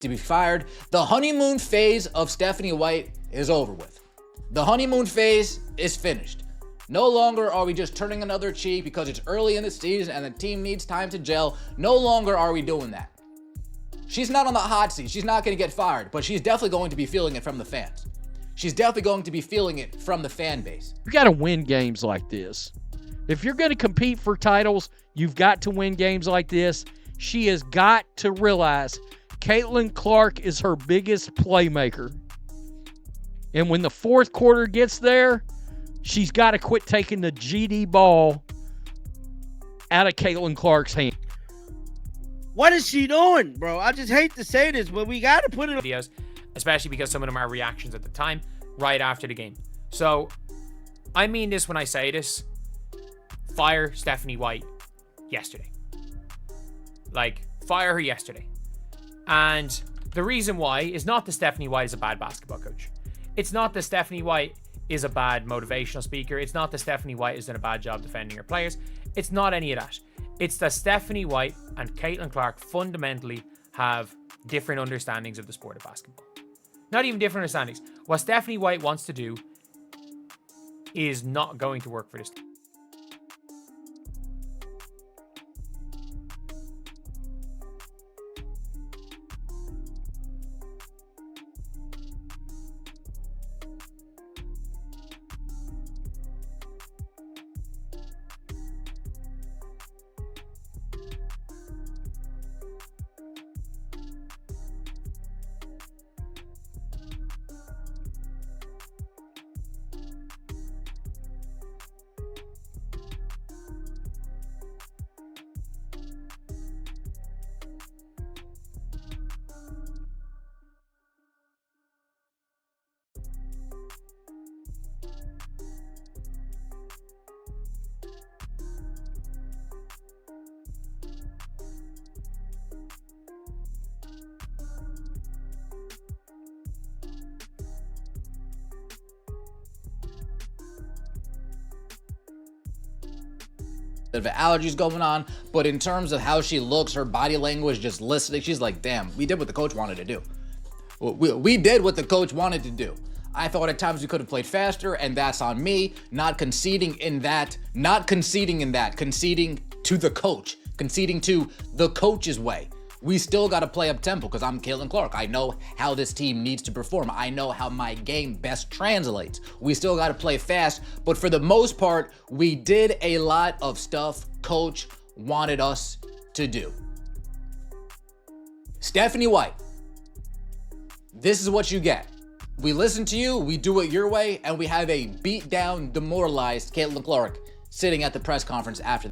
to be fired. The honeymoon phase of Stephanie White is over with. The honeymoon phase is finished. No longer are we just turning another cheek because it's early in the season and the team needs time to gel. No longer are we doing that. She's not on the hot seat. She's not going to get fired, but she's definitely going to be feeling it from the fans. She's definitely going to be feeling it from the fan base. You got to win games like this. If you're going to compete for titles, you've got to win games like this. She has got to realize Caitlyn Clark is her biggest playmaker. And when the fourth quarter gets there, she's got to quit taking the GD ball out of Caitlyn Clark's hand. What is she doing, bro? I just hate to say this, but we got to put it on videos, especially because some of them are reactions at the time, right after the game. So, I mean this when I say this. Fire Stephanie White yesterday. Like, fire her yesterday. And the reason why is not that Stephanie White is a bad basketball coach. It's not that Stephanie White is a bad motivational speaker. It's not that Stephanie White has done a bad job defending her players. It's not any of that. It's that Stephanie White and Caitlyn Clark fundamentally have different understandings of the sport of basketball. Not even different understandings. What Stephanie White wants to do is not going to work for this team. Of allergies going on, but in terms of how she looks, her body language, just listening, she's like, damn, we did what the coach wanted to do. We did what the coach wanted to do. I thought at times we could have played faster, and that's on me, not conceding in that, conceding to the coach, conceding to the coach's way. We still got to play up tempo because I'm Caitlyn Clark. I know how this team needs to perform. I know how my game best translates. We still got to play fast, but for the most part, we did a lot of stuff coach wanted us to do. Stephanie White, this is what you get. We listen to you, we do it your way, and we have a beat down, demoralized Caitlyn Clark sitting at the press conference after.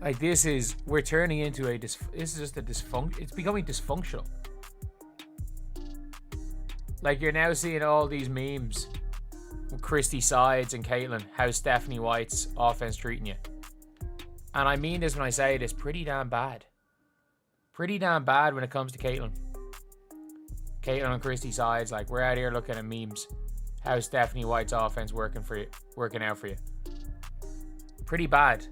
Like, we're turning into this is just a dysfunction. It's becoming dysfunctional. Like, you're now seeing all these memes with Christy Sides and Caitlyn, how's Stephanie White's offense treating you? And I mean this when I say it, it's pretty damn bad. Pretty damn bad when it comes to Caitlyn. Caitlyn and Christy Sides, like, we're out here looking at memes. How's Stephanie White's offense working out for you? Pretty bad.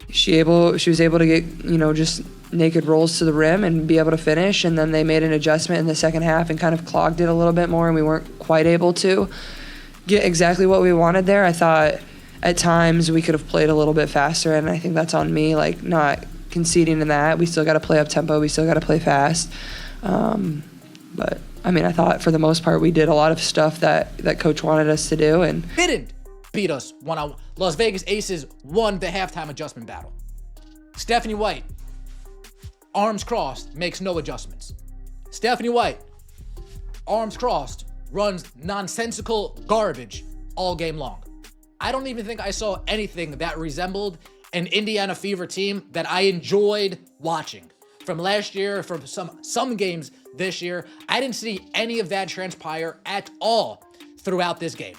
She was able to get, just naked rolls to the rim and be able to finish, and then they made an adjustment in the second half and kind of clogged it a little bit more, and we weren't quite able to get exactly what we wanted there. I thought at times we could have played a little bit faster, and I think that's on me, like, not conceding in that. We still got to play up tempo. We still got to play fast. But I mean, I thought for the most part we did a lot of stuff that coach wanted us to do, and Didn't beat us one-on-one. Las Vegas Aces won the halftime adjustment battle. Stephanie White, arms crossed, makes no adjustments. Stephanie White, arms crossed, runs nonsensical garbage all game long. I don't even think I saw anything that resembled an Indiana Fever team that I enjoyed watching. From last year, from some games this year, I didn't see any of that transpire at all throughout this game.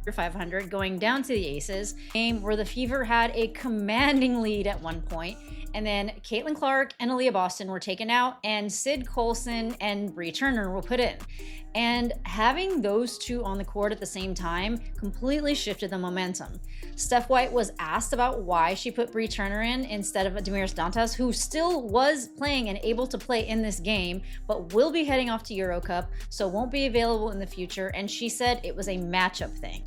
Under 500 going down to the Aces, game where the Fever had a commanding lead at one point, and then Caitlyn Clark and Aaliyah Boston were taken out, and Sid Colson and Bree Turner were put in. And having those two on the court at the same time completely shifted the momentum. Steph White was asked about why she put Bree Turner in instead of Damiris Dantas, who still was playing and able to play in this game, but will be heading off to Euro Cup, so won't be available in the future. And she said it was a matchup thing.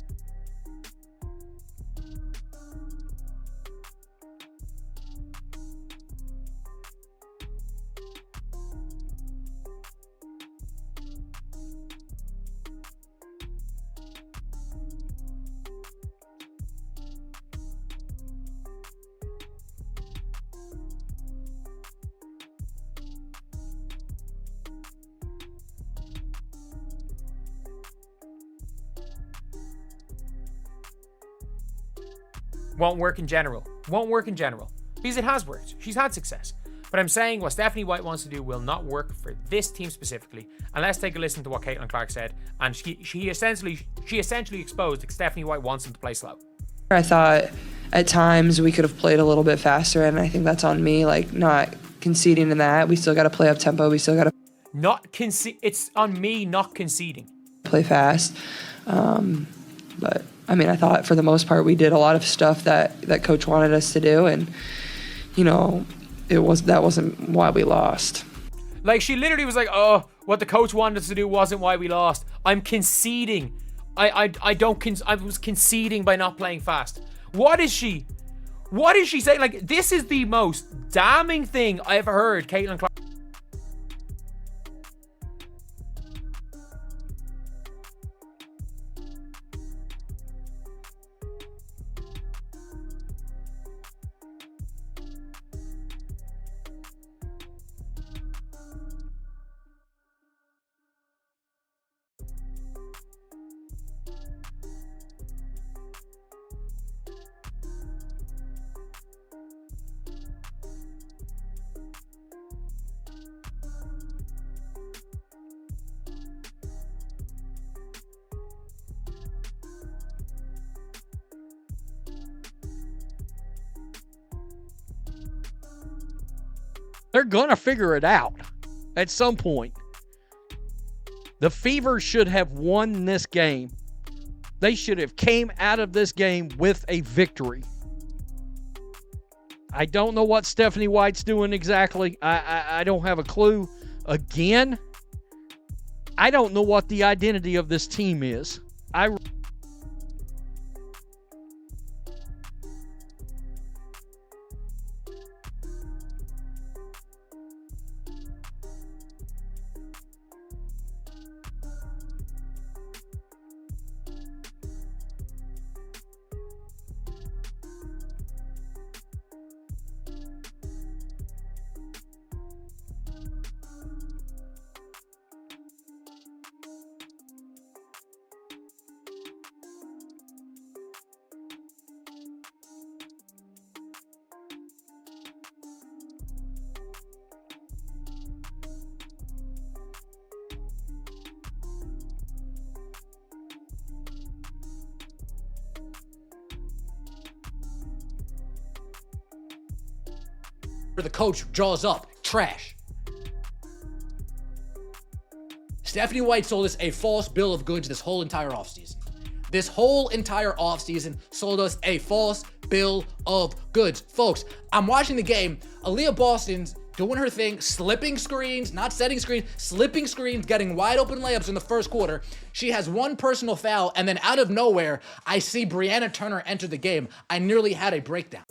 Won't work in general. Won't work in general. Because it has worked. She's had success. But I'm saying what Stephanie White wants to do will not work for this team specifically. And let's take a listen to what Caitlyn Clark said. And she essentially exposed that Stephanie White wants them to play slow. I thought at times we could have played a little bit faster, and I think that's on me, like not conceding in that. We still got to play up tempo. We still got to It's on me not conceding. play fast. But I mean, I thought for the most part we did a lot of stuff that coach wanted us to do, and that wasn't why we lost. Like, she literally was like, "Oh, what the coach wanted us to do wasn't why we lost. I'm conceding. I was conceding by not playing fast." What is she saying? Like, this is the most damning thing I've heard Caitlyn Clark. They're going to figure it out at some point. The Fever should have won this game. They should have came out of this game with a victory. I don't know what Stephanie White's doing exactly. I don't have a clue. Again, I don't know what the identity of this team is. The coach draws up trash. Stephanie White sold us a false bill of goods this whole entire offseason. This whole entire offseason sold us a false bill of goods. Folks, I'm watching the game. Aaliyah Boston's doing her thing, slipping screens, not setting screens, slipping screens, getting wide open layups in the first quarter. She has one personal foul, and then out of nowhere, I see Brianna Turner enter the game. I nearly had a breakdown.